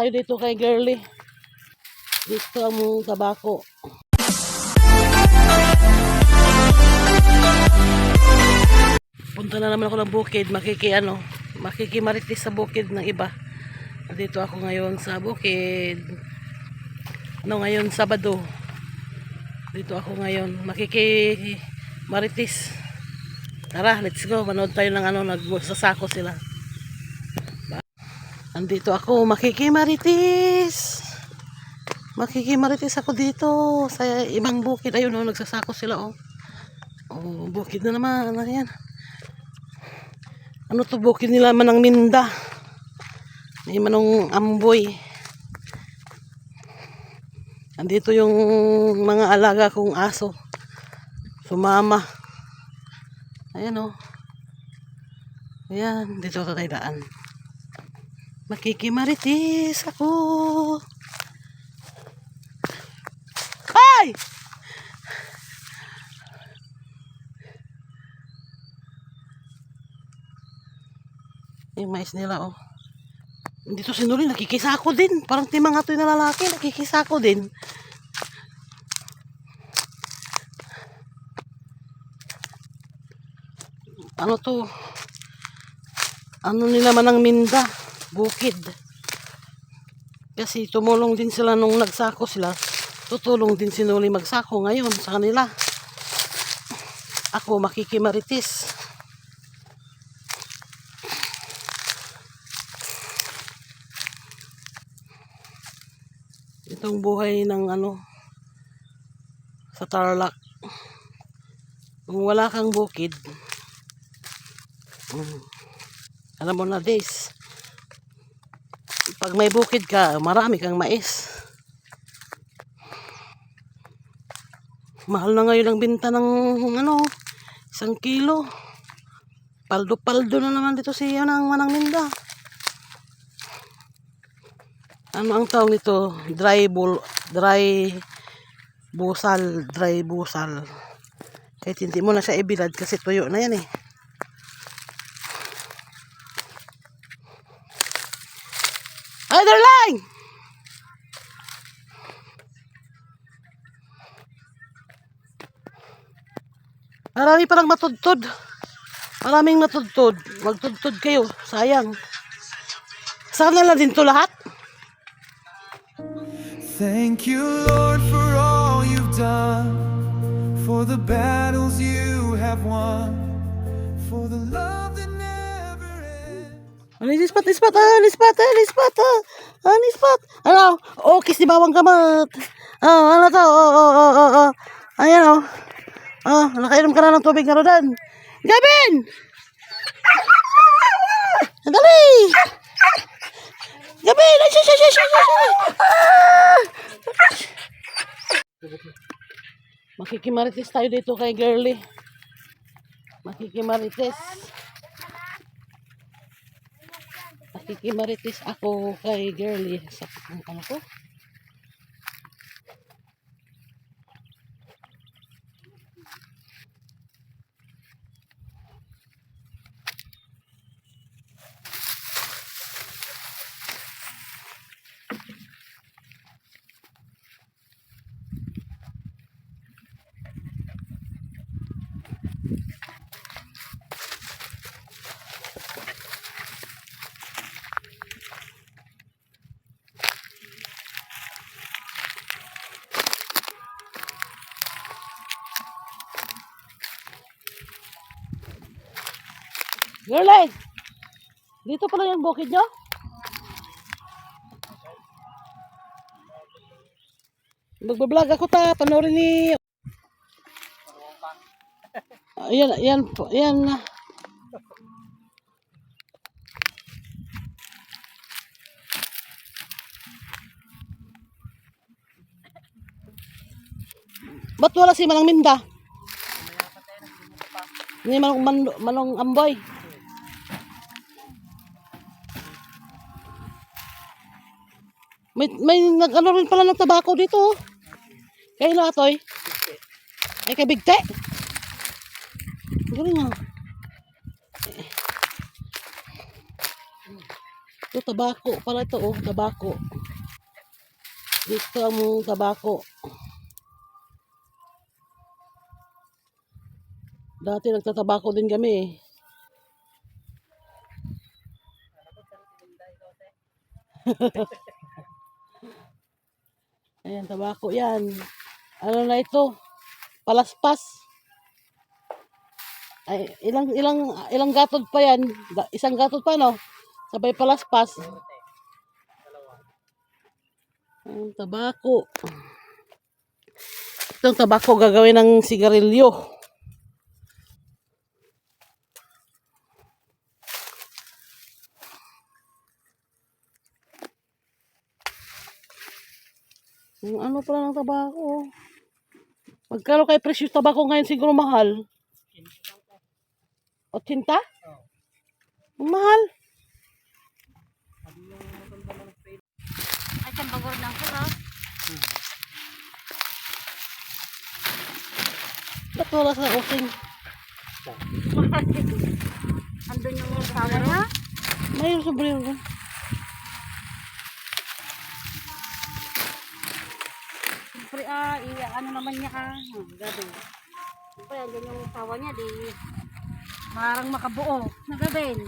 Tayo dito kay Girly. Dito ang tabako. Punta na naman ako ng bukid. Makikimaritis sa bukid ng iba. Dito ako ngayon sa bukid. Ngayon Sabado. Dito ako ngayon. Makikimaritis. Tara, let's go. Manood tayo ng nagsasako sila. Andito ako, makikimaritis. Makikimaritis ako dito sa ibang bukid. Ayun, nagsasako sila, oh. Oh, bukid na naman. Ayan. Ano to, bukid nila Manang Minda. May Manong Amboy. Andito yung mga alaga kong aso. Sumama. Ayan, oh. Ayan, dito ako kay daan. Makikimaritis ako. Ay! Yung mais nila, oh. Dito si Nuri, nakikisako din. Parang timang atoy na lalaki, nakikisako din. Ano to? Ano nila Manang Minda? Bukid. Kasi tumulong din sila nung nagsako sila. Tutulong din si Nuri magsako ngayon sa kanila. Ako makikimaritis. Itong buhay ng sa Tarlac. Kung wala kang bukid, alam mo na days. Pag may bukid ka, marami kang mais. Mahal na ngayon ang binta ng 1 kilo. Paldo-paldo na naman dito siya ng Manang Minda. Ano ang tawag nito? Dry busal. Kahit hindi mo na siya ibilad kasi tuyo na yan, eh. Ay, darling! Marami parang matudtod. Maraming matudtod. Magtudtod kayo. Sayang. Saan na lang din to lahat? Thank you, Lord, for all you've done, for the battles you have won, for the love that never ends. Lispat. Ano? Oh, kiss ni bawang kamat. Ano to? Oh. Ayan, oh. Oh, nakainom ka na ng tubig na rodan. Gabin! Dali! Gabin! Makikimaritis tayo dito kay Girly. Makikimaritis ako kay Girly. Sa ano ko? Girly! Dito pala yung bukid nyo? Magbablog ako panoorin ni... Yan na. Ba't wala si Manang Minda? Ni Manong Amboy. May nag-ano rin pala ng tabako dito, oh. Kay Latoy. Ay, kay Bigte. Galing, ah. Ito tabako pala ito, oh, tabako. Dito ang mga tabako. Dati nagtatabako din kami eh. Ayan, tabako yan. Ano na ito? Palaspas. Ay, ilang gatod pa yan? Isang gatod pa, no? Sabay palaspas. Ang tabako. Itong tabako gagawin ng sigarilyo. Yung ano pala ng tabako. Magkano kay presyo tabako ngayon siguro mahal? 80? Ang mahal. Ay, bagor ng kuro. Ba't wala sa using? Andun yung asawa niya. Mayroon sa brero. Siyempre, ano naman niya, gabi. Siyempre, andun yung asawa niya, di marang makabuo. Nagabin.